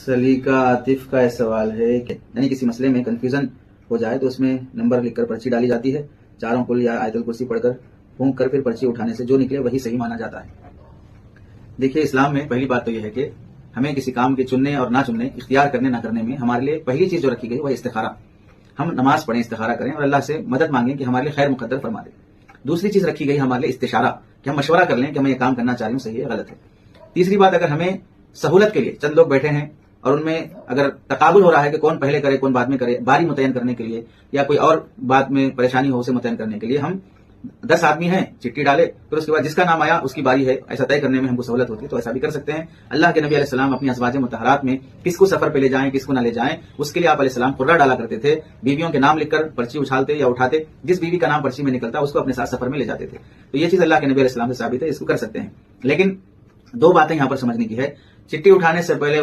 सलीका आतिफ का सवाल है कि यानी किसी मसले में कंफ्यूजन हो जाए तो उसमें नंबर लिखकर पर्ची डाली जाती है, चारों कुल या आयतुल कुर्सी पढ़कर फूंक कर फिर पर्ची उठाने से जो निकले वही सही माना जाता है। देखिए, इस्लाम में पहली बात तो यह है कि हमें किसी काम के चुनने और ना चुनने, इख्तियार करने ना करने में हमारे लिए पहली चीज जो रखी गई वह इस्तिखारा। हम नमाज पढ़ें, इस्तिखारा करें और अल्लाह से मदद मांगें कि हमारे लिए खैर मुकद्दर फरमा दे। दूसरी चीज रखी गई हमारे लिए इस्तिशारा, कि हम मशवरा कर लें कि मैं ये काम करना चाह रही हूँ, सही है गलत है। तीसरी बात, अगर हमें सहूलत के लिए चंद लोग बैठे हैं और उनमें अगर तकाबुल हो रहा है कि कौन पहले करे कौन बाद में करे, बारी मुतयन करने के लिए या कोई और बात में परेशानी हो उसे मुतयन करने के लिए हम 10 आदमी हैं, चिट्ठी डाले, फिर उसके बाद जिसका नाम आया उसकी बारी है, ऐसा तय करने में हमको सहूलत होती है तो ऐसा भी कर सकते हैं। अल्लाह के नबी अलैहि सलाम अपनी अज़वाज मुतहरात में किसको सफर पे ले जाएं किसको ना ले जाएं, उसके लिए आप अलैहि सलाम कुर्रा डाला करते थे, बीवियों के नाम लिखकर पर्ची उछालते या उठाते, जिस बीवी का नाम पर्ची में निकलता उसको अपने साथ सफर में ले जाते थे। तो ये चीज अल्लाह के नबी अलैहि सलाम से साबित है, इसको कर सकते हैं। लेकिन दो बातें यहां पर समझने की है। चिट्ठी उठाने से पहले